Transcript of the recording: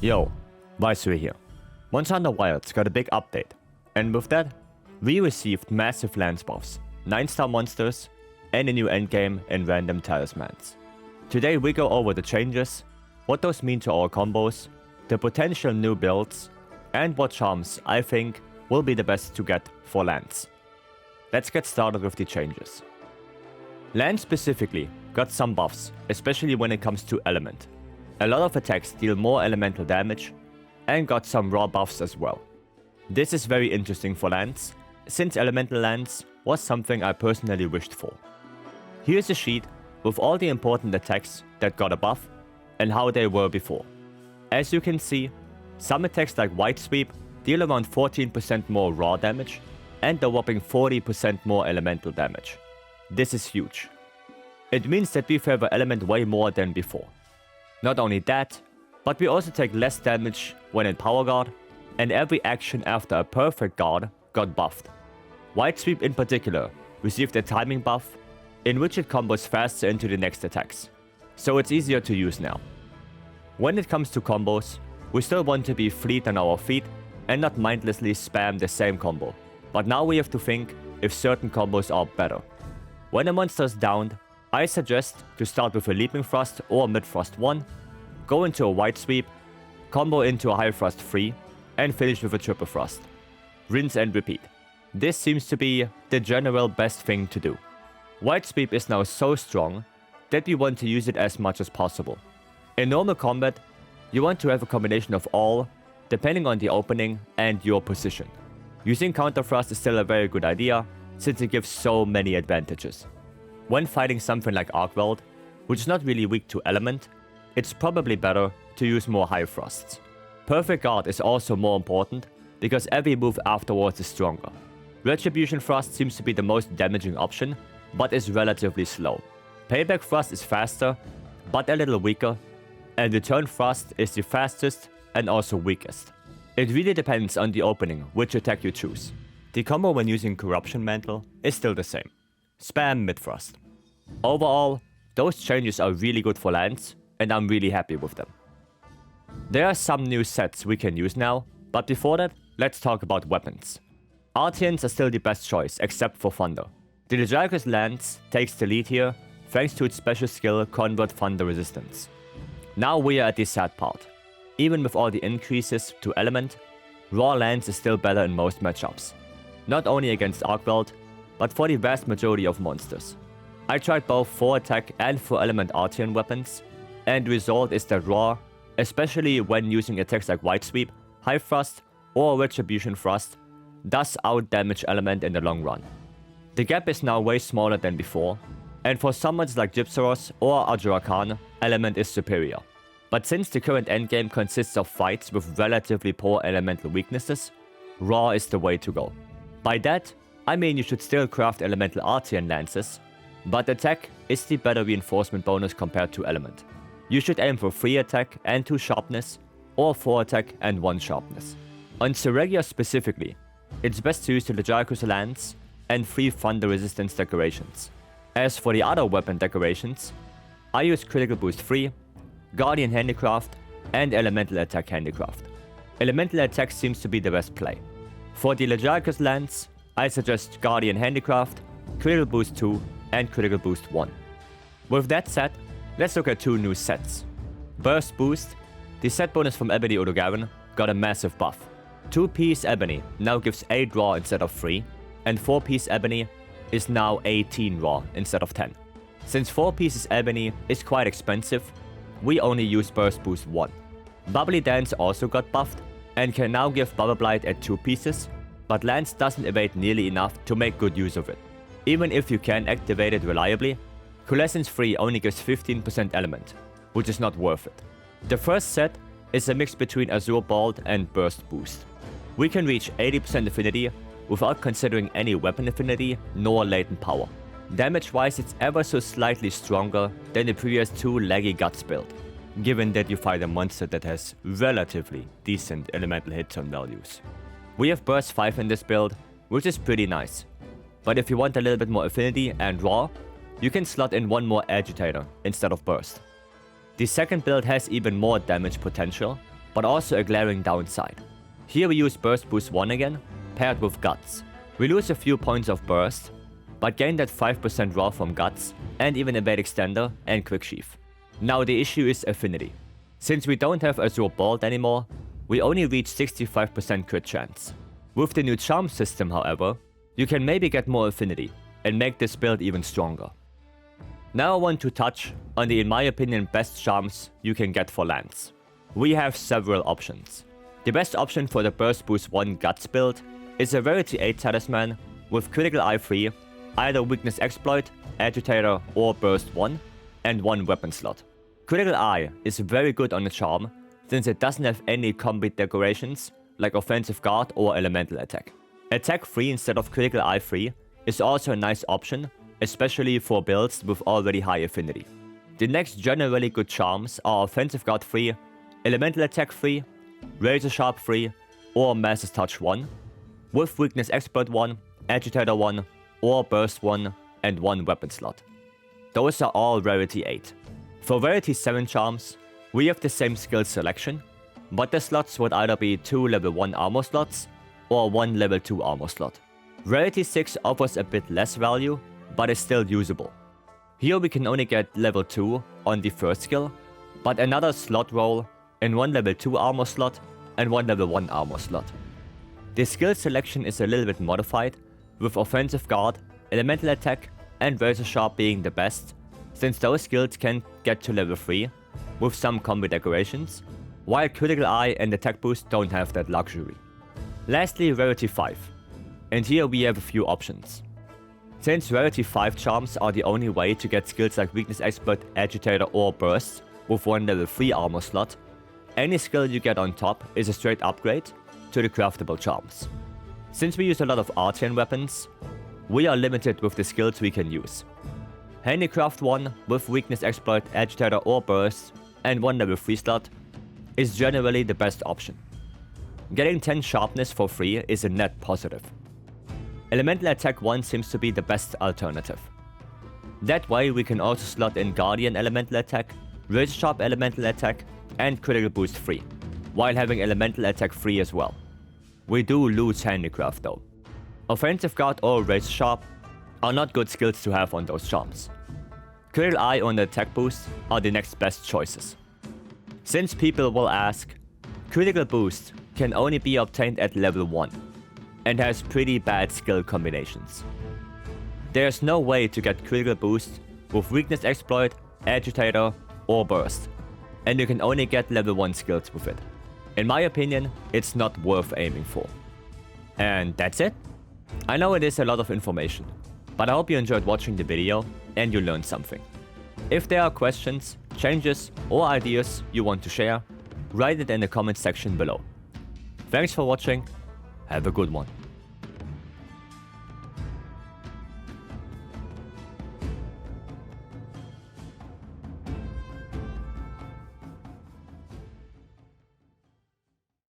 Yo, Vycery here. MHWilds got a big update, and with that, we received massive lance buffs, 9-star monsters, and a new endgame and random talismans. Today we go over the changes, what those mean to our combos, the potential new builds, and what charms I think will be the best to get for Lance. Let's get started with the changes. Lance specifically got some buffs, especially when it comes to element. A lot of attacks deal more elemental damage, and got some raw buffs as well. This is very interesting for Lance, since elemental Lance was something I personally wished for. Here's a sheet with all the important attacks that got a buff, and how they were before. As you can see, some attacks like White Sweep deal around 14% more raw damage, and a whopping 40% more elemental damage. This is huge. It means that we favor element way more than before. Not only that, but we also take less damage when in Power Guard, and every action after a perfect guard got buffed. White Sweep in particular received a timing buff, in which it combos faster into the next attacks, so it's easier to use now. When it comes to combos, we still want to be fleet on our feet and not mindlessly spam the same combo, but now we have to think if certain combos are better. When a monster is downed, I suggest to start with a Leaping Thrust or Mid Thrust 1, go into a White Sweep, combo into a High Thrust 3, and finish with a Triple Thrust. Rinse and repeat. This seems to be the general best thing to do. White Sweep is now so strong that we want to use it as much as possible. In normal combat, you want to have a combination of all, depending on the opening and your position. Using Counter Thrust is still a very good idea, since it gives so many advantages. When fighting something like Arcweld, which is not really weak to element, it's probably better to use more high thrusts. Perfect Guard is also more important, because every move afterwards is stronger. Retribution Thrust seems to be the most damaging option, but is relatively slow. Payback Thrust is faster, but a little weaker, and Return Thrust is the fastest and also weakest. It really depends on the opening which attack you choose. The combo when using Corruption Mantle is still the same. Spam Mid Thrust. Overall, those changes are really good for Lance, and I'm really happy with them. There are some new sets we can use now, but before that, let's talk about weapons. Artians are still the best choice, except for Thunder. The Gaudium Lance takes the lead here, thanks to its special skill Convert Thunder Resistance. Now we are at the sad part. Even with all the increases to element, Raw Lance is still better in most matchups. Not only against Arcweld, but for the vast majority of monsters. I tried both 4 attack and 4 element Artian weapons, and the result is that Raw, especially when using attacks like White Sweep, High Thrust, or Retribution Thrust, does out-damage element in the long run. The gap is now way smaller than before, and for summons like Gypsaros or Ajurakan, element is superior. But since the current endgame consists of fights with relatively poor elemental weaknesses, Raw is the way to go. By that, I mean you should still craft elemental Artian lances, but attack is the better reinforcement bonus compared to element. You should aim for 3 attack and 2 sharpness, or 4 attack and 1 sharpness. On Seregia specifically, it's best to use the Gaudium Lance and 3 Thunder Resistance decorations. As for the other weapon decorations, I use Critical Boost 3, Guardian Handicraft, and Elemental Attack Handicraft. Elemental Attack seems to be the best play. For the Gaudium Lance, I suggest Guardian Handicraft, Critical Boost 2, and Critical Boost 1. With that said, let's look at 2 new sets. Burst Boost, the set bonus from Ebony Odogaron, got a massive buff. 2-piece Ebony now gives 8 raw instead of 3, and 4-piece Ebony is now 18 raw instead of 10. Since 4 pieces Ebony is quite expensive, we only use Burst Boost 1. Bubbly Dance also got buffed, and can now give Bubble Blight at 2 pieces, but Lance doesn't evade nearly enough to make good use of it. Even if you can activate it reliably, Coalescence 3 only gives 15% element, which is not worth it. The first set is a mix between Azure Bolt and Burst Boost. We can reach 80% affinity without considering any weapon affinity nor latent power. Damage-wise, it's ever so slightly stronger than the previous 2 laggy Guts build, given that you fight a monster that has relatively decent elemental hit-on values. We have Burst 5 in this build, which is pretty nice. But if you want a little bit more affinity and raw, you can slot in 1 more Agitator instead of Burst. The second build has even more damage potential, but also a glaring downside. Here we use Burst Boost 1 again, paired with Guts. We lose a few points of Burst, but gain that 5% raw from Guts, and even Evade Extender and Quick Sheath. Now the issue is Affinity. Since we don't have Azure Bolt anymore, we only reach 65% crit chance. With the new charm system, however, you can maybe get more Affinity, and make this build even stronger. Now I want to touch on the, in my opinion, best charms you can get for Lance. We have several options. The best option for the Burst Boost 1 Guts build is a Rarity 8 Talisman with Critical Eye free, either Weakness Exploit, Agitator or Burst 1, and 1 weapon slot. Critical Eye is very good on the charm, since it doesn't have any combat decorations like Offensive Guard or Elemental Attack. Attack free instead of Critical Eye free is also a nice option, especially for builds with already high affinity. The next generally good charms are Offensive Guard free, Elemental Attack free, Razor Sharp free, or Master's Touch 1, with Weakness Expert 1, Agitator 1, or Burst 1, and 1 weapon slot. Those are all Rarity 8. For Rarity 7 charms, we have the same skill selection, but the slots would either be 2 level 1 armor slots, or 1 level 2 armor slot. Rarity 6 offers a bit less value, but is still usable. Here we can only get level 2 on the first skill, but another slot roll in 1 level 2 armor slot and 1 level 1 armor slot. The skill selection is a little bit modified, with Offensive Guard, Elemental Attack and Razor Sharp being the best, since those skills can get to level 3 with some combat decorations, while Critical Eye and Attack Boost don't have that luxury. Lastly, Rarity 5. And here we have a few options. Since Rarity 5 charms are the only way to get skills like Weakness Expert, Agitator or Burst with 1 level 3 armor slot, any skill you get on top is a straight upgrade to the craftable charms. Since we use a lot of artisan weapons, we are limited with the skills we can use. Handicraft 1 with Weakness Exploit, Agitator or Burst and 1 level 3 slot is generally the best option. Getting 10 Sharpness for free is a net positive. Elemental Attack 1 seems to be the best alternative. That way we can also slot in Guardian Elemental Attack, Razor Sharp Elemental Attack and Critical Boost free, while having Elemental Attack free as well. We do lose Handicraft though. Offensive Guard or Razor Sharp are not good skills to have on those charms. Critical Eye and Attack Boost are the next best choices. Since people will ask, Critical Boost can only be obtained at level 1 and has pretty bad skill combinations. There's no way to get Critical Boost with Weakness Exploit, Agitator or Burst, and you can only get level 1 skills with it. In my opinion, it's not worth aiming for. And that's it. I know it is a lot of information, but I hope you enjoyed watching the video and you learned something. If there are questions, changes or ideas you want to share, write it in the comment section below. Thanks for watching, have a good one.